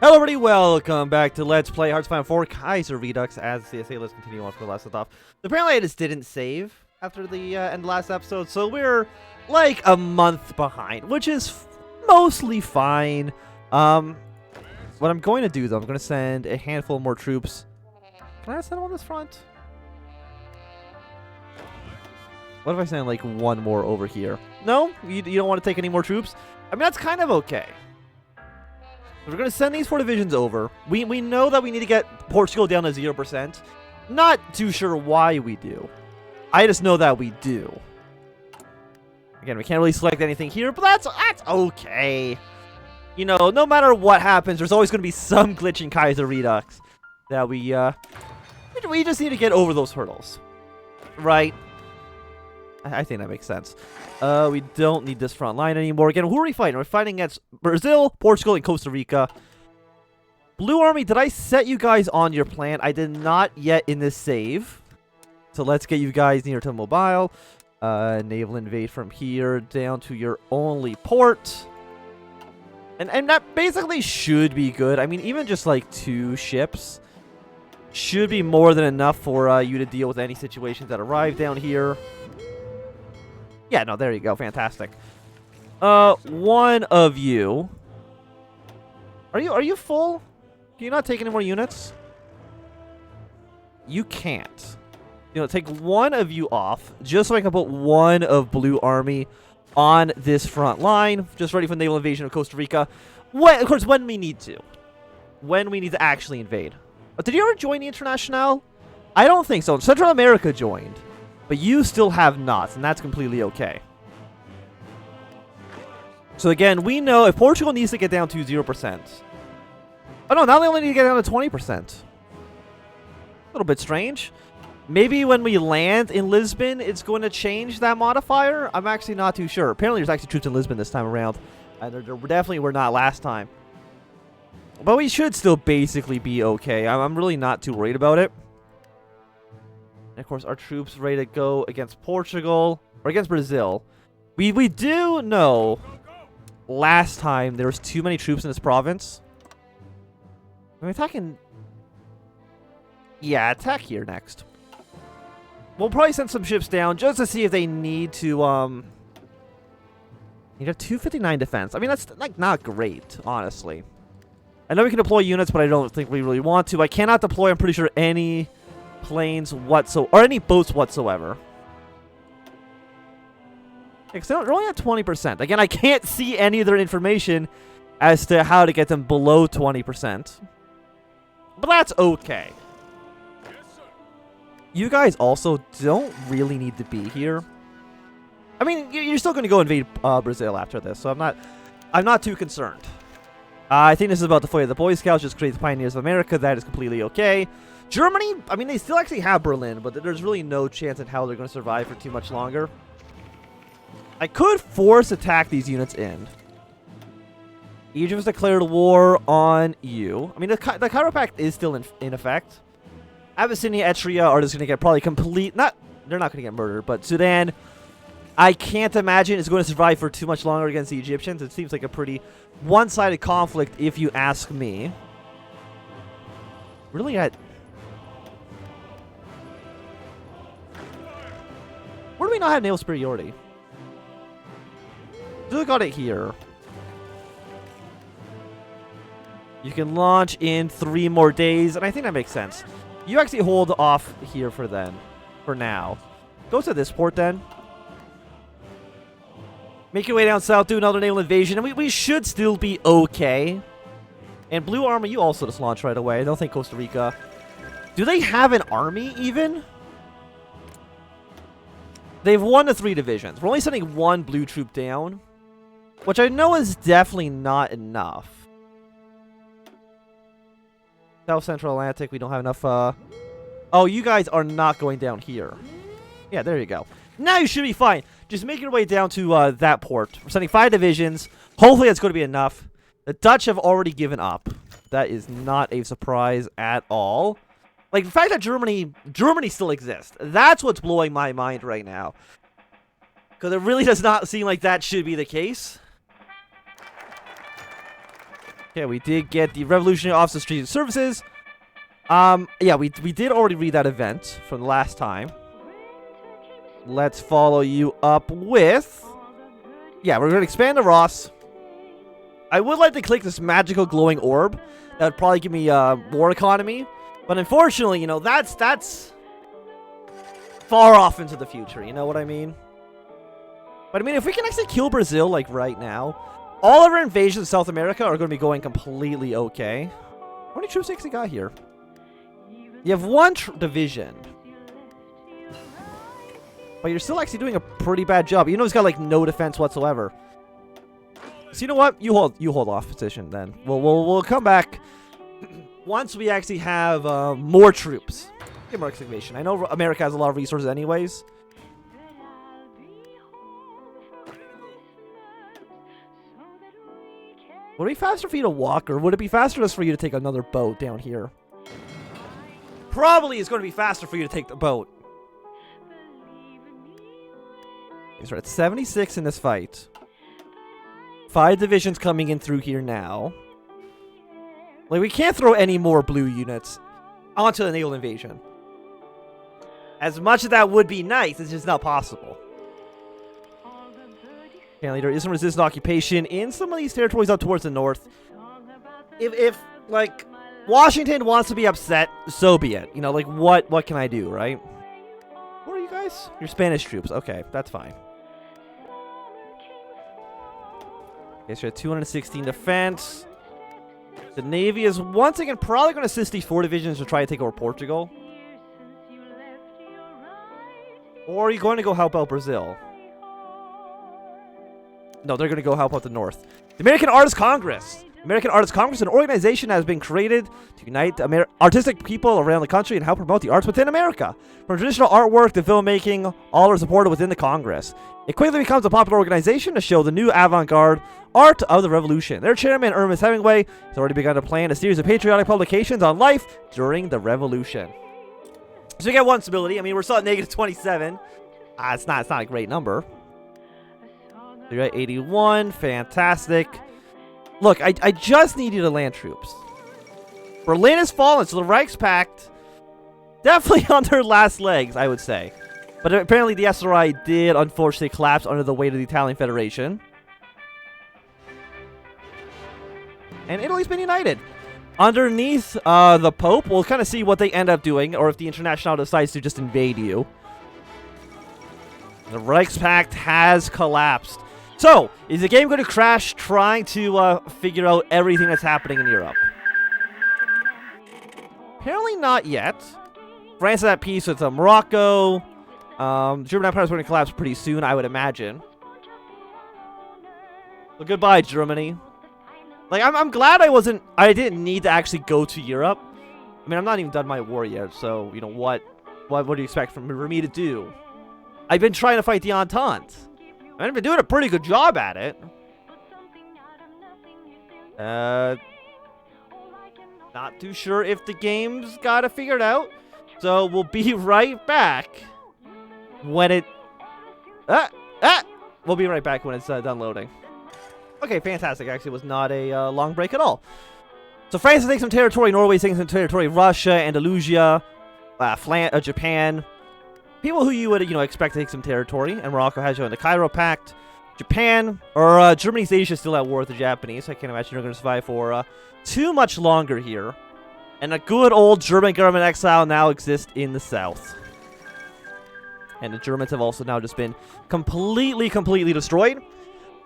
Hello everybody, welcome back to Let's Play Hearts of 4 Kaiserredux as CSA. Let's continue on for the last stuff. Apparently I just didn't save after the end of last episode, so we're like a month behind, which is mostly fine. What I'm going to do though, I'm going to send a handful more troops. Can I send them on this front? What if I send like one more over here? No? You don't want to take any more troops? I mean, that's kind of okay. We're going to send these 4 divisions over. We know that we need to get Portugal down to 0%. Not too sure why we do. I just know that we do. Again, we can't really select anything here, but that's okay. You know, no matter what happens, there's always going to be some glitch in Kaiserredux that we just need to get over those hurdles. Right? I think that makes sense. We don't need this front line anymore. Again, who are we fighting? We're fighting against Brazil, Portugal, and Costa Rica. Blue Army, did I set you guys on your plan? I did not yet in this save. So let's get you guys near to Mobile. Naval invade from here down to your only port. And that basically should be good. I mean, even just like 2 ships should be more than enough for you to deal with any situations that arrive down here. Yeah, no, there you go. Fantastic. One of you. Are you full? Can you not take any more units? You can't. You know, take one of you off, just so I can put one of Blue Army on this front line, just ready for naval invasion of Costa Rica. Of course, when we need to. When we need to actually invade. Did you ever join the International? I don't think so. Central America joined. But you still have not, and that's completely okay. So again, we know if Portugal needs to get down to 0%. Oh no, now they only need to get down to 20%. A little bit strange. Maybe when we land in Lisbon, it's going to change that modifier? I'm actually not too sure. Apparently there's actually troops in Lisbon this time around. And there definitely were not last time. But we should still basically be okay. I'm really not too worried about it. And of course, our troops ready to go against Portugal or against Brazil. We do know last time there was too many troops in this province. I'm attacking. Yeah, attack here next. We'll probably send some ships down just to see if they need to. You have 259 defense. I mean, that's like not great, honestly. I know we can deploy units, but I don't think we really want to. I cannot deploy. I'm pretty sure any planes whatsoever, or any boats whatsoever. Because they're only at 20%. Again, I can't see any of their information as to how to get them below 20%. But that's okay. You guys also don't really need to be here. I mean, you're still going to go invade Brazil after this, so I'm not too concerned. I think this is about the fight of the Boy Scouts, just create the Pioneers of America. That is completely okay. Germany, I mean, they still actually have Berlin, but there's really no chance in how they're going to survive for too much longer. I could force attack these units in. Egypt has declared war on you. I mean, the Kaiserredux is still in effect. Abyssinia, Etruria are just going to get probably complete... They're not going to get murdered, but Sudan, I can't imagine it's going to survive for too much longer against the Egyptians. It seems like a pretty one-sided conflict, if you ask me. Really at... Where do we not have naval superiority? Still got it here. You can launch in 3 more days, and I think that makes sense. You actually hold off here for now. Go to this port then. Make your way down south, do another naval invasion, and we should still be okay. And Blue Army, you also just launch right away. I don't think Costa Rica... Do they have an army, even? They've 1 to 3 divisions. We're only sending 1 blue troop down, which I know is definitely not enough. South Central Atlantic, we don't have enough, Oh, you guys are not going down here. Yeah, there you go. Now you should be fine. Just make your way down to that port. We're sending 5 divisions. Hopefully that's going to be enough. The Dutch have already given up. That is not a surprise at all. Like, the fact that Germany still exists. That's what's blowing my mind right now. Because it really does not seem like that should be the case. Okay, we did get the Revolutionary Office of Strategic Services. Yeah, we did already read that event from the last time. Let's follow you up with... Yeah, we're going to expand the Ross. I would like to click this magical glowing orb. That would probably give me more economy. But unfortunately, you know, that's far off into the future. You know what I mean? But I mean, if we can actually kill Brazil, like, right now, all of our invasions in South America are going to be going completely okay. How many troops actually got here? You have one division. But you're still actually doing a pretty bad job. You know, he's got, like, no defense whatsoever. So you know what? You hold off position then. We'll come back once we actually have more troops. Get more excavation. I know America has a lot of resources anyways. Would it be faster for you to walk, or would it be faster just for you to take another boat down here? Probably it's going to be faster for you to take the boat. Okay, so we're at 76 in this fight. 5 divisions coming in through here now. Like, we can't throw any more blue units onto the naval invasion. As much as that would be nice, it's just not possible. Apparently, there is some resistant occupation in some of these territories up towards the north. If like, Washington wants to be upset, so be it. You know, like, what can I do, right? Who are you guys? You're Spanish troops. Okay, that's fine. Okay, so 216 defense. The Navy is once again probably going to assist these 4 divisions to try to take over Portugal. Or are you going to go help out Brazil? No, they're going to go help out the North. The American Artists Congress. American Artists Congress, an organization that has been created to unite artistic people around the country and help promote the arts within America. From traditional artwork to filmmaking, all are supported within the Congress. It quickly becomes a popular organization to show the new avant-garde art of the revolution. Their chairman, Ernest Hemingway, has already begun to plan a series of patriotic publications on life during the revolution. So we get one stability. I mean, we're still at negative 27. It's not a great number. You're at 81. Fantastic. Look, I just need you to land troops. Berlin has fallen, so the Reichspakt definitely on their last legs, I would say. But apparently the SRI did unfortunately collapse under the weight of the Italian Federation. And Italy's been united. Underneath the Pope, we'll kind of see what they end up doing, or if the International decides to just invade you. The Reichspakt has collapsed. So, is the game going to crash trying to figure out everything that's happening in Europe? Apparently not yet. France is at peace with Morocco. The German Empire is going to collapse pretty soon, I would imagine. Well, goodbye, Germany. Like, I'm glad I didn't need to actually go to Europe. I mean, I'm not even done my war yet, so, you know, what do you expect from me to do? I've been trying to fight the Entente. I've been doing a pretty good job at it. Not too sure if the game's got it figured out. So we'll be right back when it... We'll be right back when it's done loading. Okay, fantastic. Actually, it was not a long break at all. So France is taking some territory. Norway is taking some territory. Russia, Andalusia, Japan... People who you would, expect to take some territory, and Morocco has joined the Cairo Pact. Japan, or Germany's Asia is still at war with the Japanese. I can't imagine they're going to survive for too much longer here. And a good old German government exile now exists in the south. And the Germans have also now just been completely destroyed.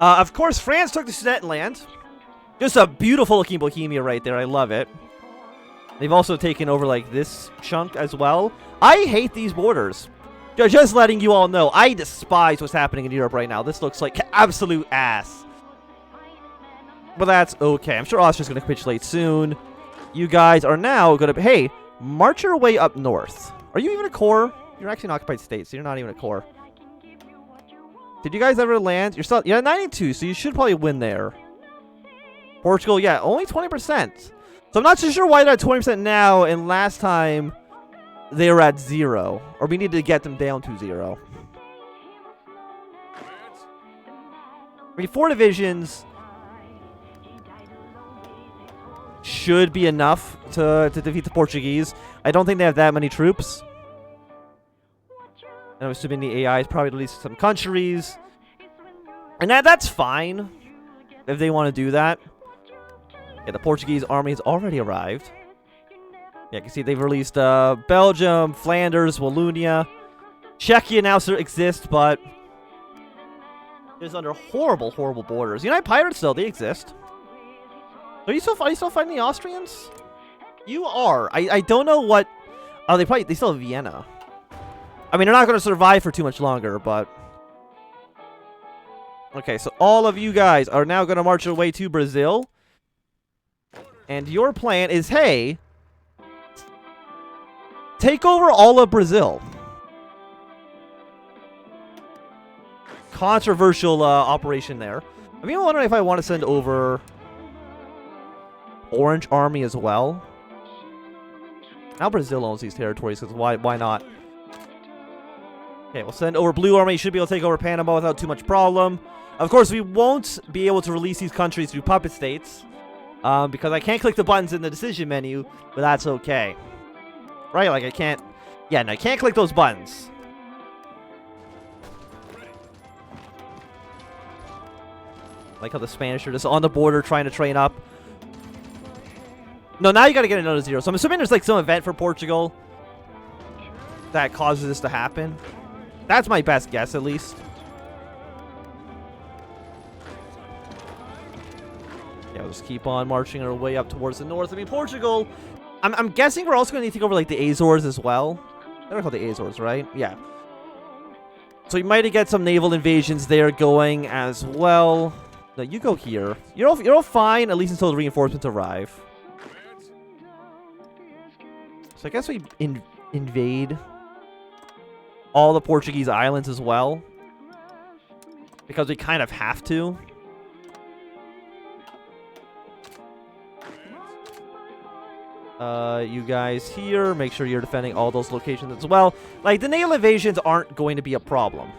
Of course, France took the Sudetenland. Just a beautiful looking Bohemia right there. I love it. They've also taken over, like, this chunk as well. I hate these borders. Just letting you all know, I despise what's happening in Europe right now. This looks like absolute ass. But that's okay. I'm sure Austria's going to capitulate soon. You guys are now going to... Hey, march your way up north. Are you even a core? You're actually an occupied state, so you're not even a core. Did you guys ever land? You're at 92, so you should probably win there. Portugal, yeah, only 20%. So I'm not too sure why they're at 20% now, and last time... they were at 0. Or we need to get them down to 0. I mean, 4 divisions. should be enough to defeat the Portuguese. I don't think they have that many troops. And I'm assuming the AI is probably released some countries. And that's fine if they want to do that. Yeah, the Portuguese army has already arrived. Yeah, you can see they've released Belgium, Flanders, Wallonia. Czechia now exists, but it's under horrible, horrible borders. United Pirates, though, they exist. Are you still fighting the Austrians? You are. I don't know what... Oh, they still have Vienna. I mean, they're not going to survive for too much longer, but... Okay, so all of you guys are now going to march your way to Brazil. And your plan is, hey... take over all of Brazil. Controversial operation there. I'm even wondering if I want to send over... Orange Army as well. Now Brazil owns these territories, because why not? Okay, we'll send over Blue Army. Should be able to take over Panama without too much problem. Of course, we won't be able to release these countries through puppet states. Because I can't click the buttons in the decision menu, but that's okay. Right, like I can't... Yeah, no, I can't click those buttons. Like how the Spanish are just on the border trying to train up. No, now you gotta get another 0. So I'm assuming there's like some event for Portugal that causes this to happen. That's my best guess, at least. Yeah, we'll just keep on marching our way up towards the north. I mean, Portugal... I'm guessing we're also going to need to take over, like, the Azores as well. They're called the Azores, right? Yeah. So you might get some naval invasions there going as well. No, you go here. You're all fine, at least until the reinforcements arrive. So I guess we invade all the Portuguese islands as well. Because we kind of have to. You guys here, make sure you're defending all those locations as well. Like, the naval invasions aren't going to be a problem.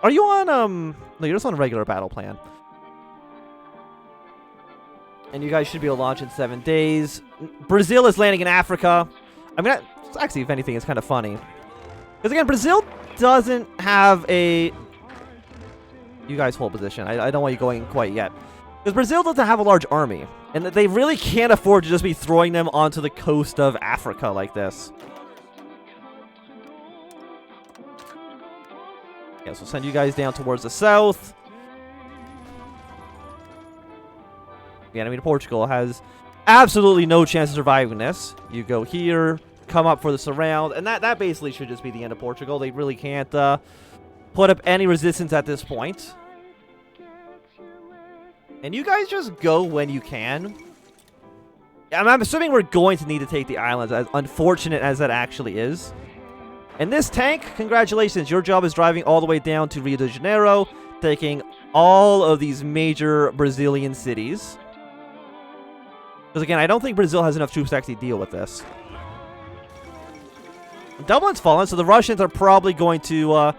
Are you on, no, you're just on a regular battle plan. And you guys should be able to launch in 7 days. Brazil is landing in Africa. I mean, actually, if anything, it's kind of funny. Because, again, Brazil doesn't have a... You guys hold position. I don't want you going quite yet. Because Brazil doesn't have a large army. And they really can't afford to just be throwing them onto the coast of Africa like this. Yeah, so send you guys down towards the south. The enemy to Portugal has absolutely no chance of surviving this. You go here, come up for the surround, and that basically should just be the end of Portugal. They really can't put up any resistance at this point. And you guys just go when you can. I'm assuming we're going to need to take the islands, as unfortunate as that actually is. And this tank, congratulations, your job is driving all the way down to Rio de Janeiro, taking all of these major Brazilian cities. Because again, I don't think Brazil has enough troops to actually deal with this. Dublin's fallen, so the Russians are probably going to,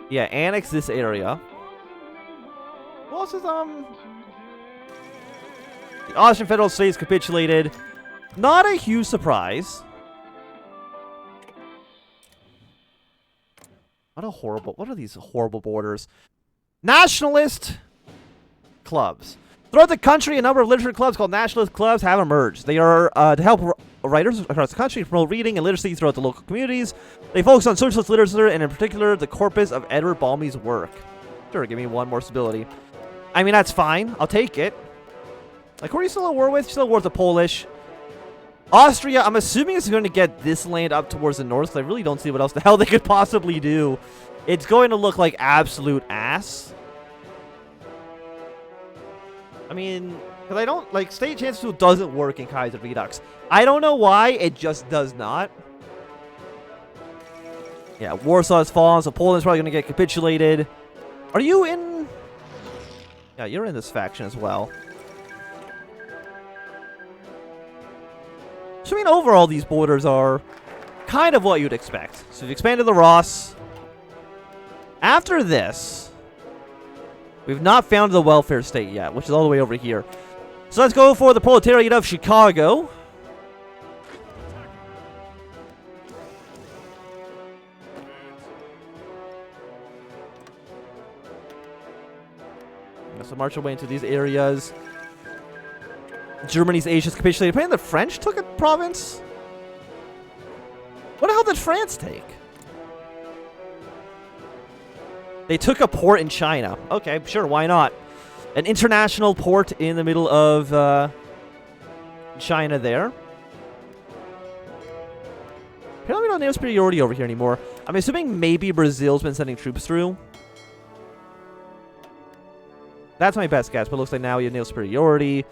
yeah, annex this area. Who else is, The Austrian Federal States capitulated. Not a huge surprise. What are these horrible borders? Nationalist clubs. Throughout the country, a number of literature clubs called nationalist clubs have emerged. They are to help writers across the country promote reading and literacy throughout the local communities. They focus on socialist literature and, in particular, the corpus of Edward Balmy's work. Sure, give me one more stability. I mean, that's fine. I'll take it. Like, who are you still at war with? You're still at war with the Polish. Austria, I'm assuming it's going to get this land up towards the north, because I really don't see what else the hell they could possibly do. It's going to look like absolute ass. I mean, because I don't, like, state chancellor doesn't work in Kaiserredux. I don't know why, it just does not. Yeah, Warsaw has fallen, so Poland's probably going to get capitulated. Are you in... Yeah, you're in this faction as well. So, I mean, overall, these borders are kind of what you'd expect. So, you've expanded the Ross. After this, We've not found the welfare state yet, which is all the way over here. So let's go for the proletariat of Chicago. So march our way into these areas. Germany's Asia's capitulated. Apparently the French took a province? What the hell did France take? They took a port in China. Okay, sure, why not? An international port in the middle of China there. Apparently we don't have superiority over here anymore. I'm assuming maybe Brazil's been sending troops through. That's my best guess, but it looks like now we have naval superiority.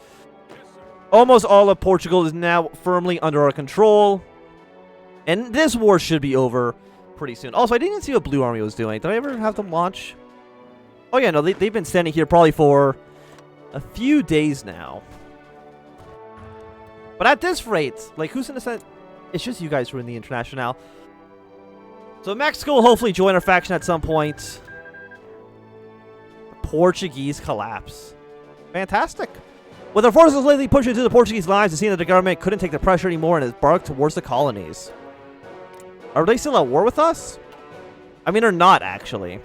Almost all of Portugal is now firmly under our control. And this war should be over pretty soon. Also, I didn't even see what Blue Army was doing. Did I ever have them launch? Oh yeah, no, they've been standing here probably for a few days now. But at this rate, like, who's gonna send... It's just you guys who are in the International. So Mexico will hopefully join our faction at some point. Portuguese collapse. Fantastic. With our forces lately pushed into the Portuguese lines, it seemed that the government couldn't take the pressure anymore and embarked towards the colonies. Are they still at war with us? I mean, they're not, actually.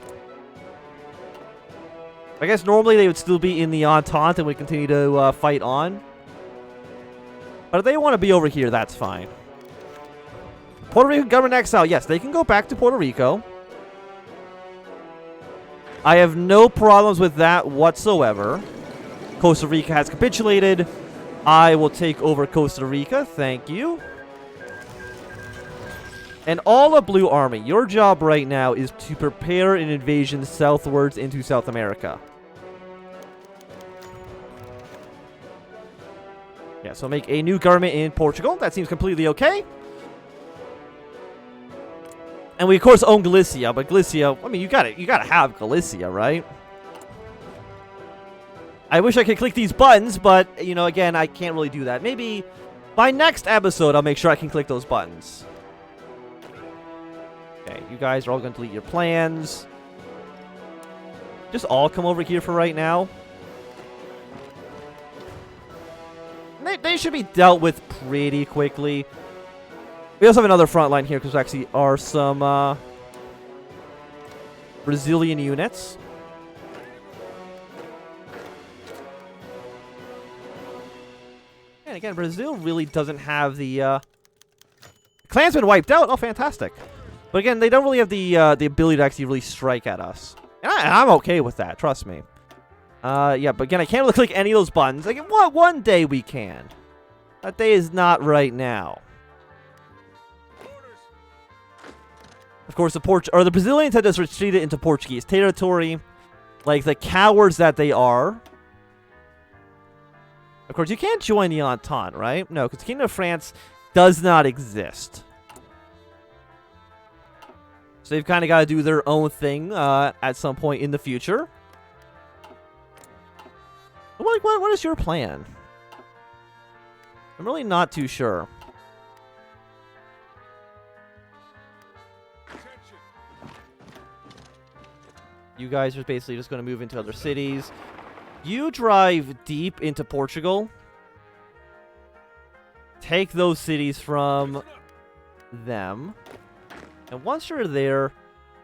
I guess normally they would still be in the Entente and we continue to fight on. But if they want to be over here, that's fine. Puerto Rico government exile. Yes, they can go back to Puerto Rico. I have no problems with that whatsoever. Costa Rica has capitulated. I will take over Costa Rica. Thank you. And all of Blue Army, your job right now is to prepare an invasion southwards into South America. Yeah, so make a new government in Portugal. That seems completely okay. And we, of course, own Galicia, but Galicia, I mean, you gotta have Galicia, right? I wish I could click these buttons, but, you know, again, I can't really do that. Maybe by next episode, I'll make sure I can click those buttons. Okay, you guys are all going to delete your plans. Just all come over here for right now. They should be dealt with pretty quickly. We also have another front line here because there actually are some Brazilian units. And again, Brazil really doesn't have the... Clan's been wiped out. Oh, fantastic. But again, they don't really have the ability to actually really strike at us. And I'm okay with that, trust me. Yeah, but again, I can't really click any of those buttons. Like, one day we can. That day is not right now. Of course, the Brazilians had just retreated into Portuguese territory, like the cowards that they are. Of course, you can't join the Entente, right? No, because the Kingdom of France does not exist. So they've kind of got to do their own thing at some point in the future. What is your plan? I'm really not too sure. You guys are basically just going to move into other cities. You drive deep into Portugal. Take those cities from them. And once you're there,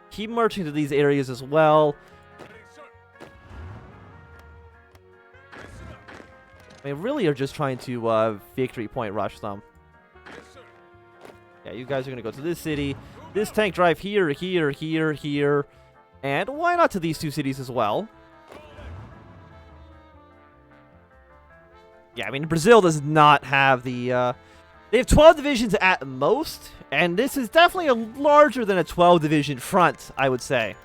keep marching to these areas as well. They really are just trying to victory point rush them. Yeah, you guys are going to go to this city. This tank drive here, here, here, here. And why not to these two cities as well? Yeah, I mean, Brazil does not have the... They have 12 divisions at most, and this is definitely a larger than a 12-division front, I would say.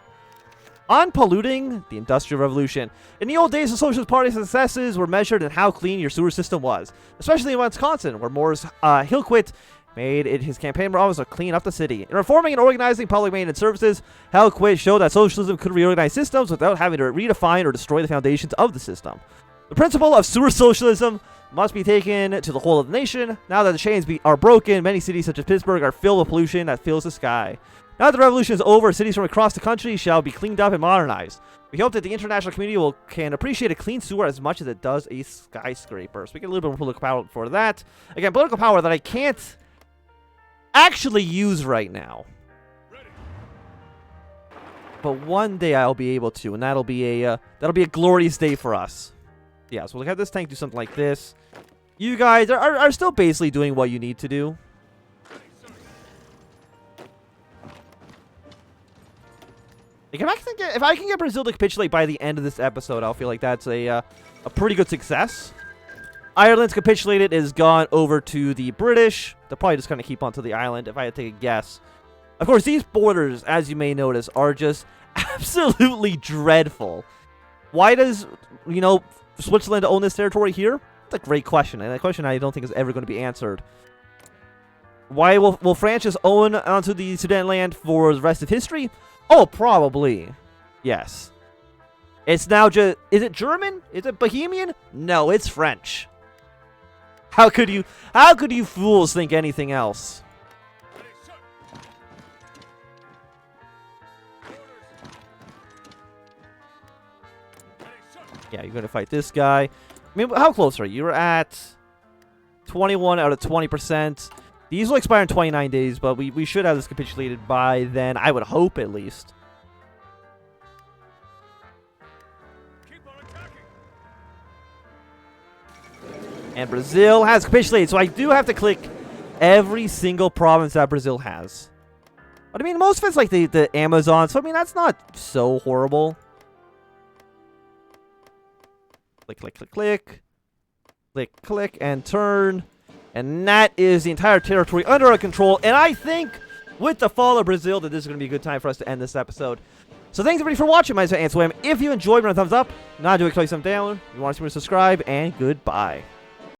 On polluting, the Industrial Revolution. In the old days, the Socialist Party's successes were measured in how clean your sewer system was, especially in Wisconsin, where Moore's Hillquit made it his campaign promise to clean up the city. In reforming and organizing public maintenance services, Hillquit showed that socialism could reorganize systems without having to redefine or destroy the foundations of the system. The principle of sewer socialism must be taken to the whole of the nation. Now that the chains are broken, many cities such as Pittsburgh are filled with pollution that fills the sky. Now that the revolution is over, cities from across the country shall be cleaned up and modernized. We hope that the international community can appreciate a clean sewer as much as it does a skyscraper. So we get a little bit more political power for that. Again, political power that I can't actually use right now. But one day I'll be able to, and that'll be a glorious day for us. Yeah, so we'll have this tank do something like this. You guys are still basically doing what you need to do. If I can get Brazil to capitulate by the end of this episode, I'll feel like that's a pretty good success. Ireland's capitulated, is gone over to the British. They'll probably just kind of keep onto the island, if I had to take a guess. Of course, these borders, as you may notice, are just absolutely dreadful. Why does, Switzerland own this territory here? That's a great question, and a question I don't think is ever going to be answered. Why will France just own onto the Sudan land for the rest of history? Oh, probably. Yes. It's now just... Is it German? Is it Bohemian? No, it's French. How could you fools think anything else? Yeah, you're going to fight this guy. I mean, how close are you? You're at 21 out of 20%. These will expire in 29 days, but we should have this capitulated by then. I would hope, at least. Keep on attacking. And Brazil has capitulated, so I do have to click every single province that Brazil has. But I mean, most of it's like the Amazon, so I mean, that's not so horrible. Click, click, click, click. Click, click, and turn. And that is the entire territory under our control. And I think, with the fall of Brazil, that this is going to be a good time for us to end this episode. So thanks, everybody, for watching. My name is Swam. If you enjoyed, run a thumbs up. Not do it, click thumbs down. If you want to see me, subscribe. And goodbye.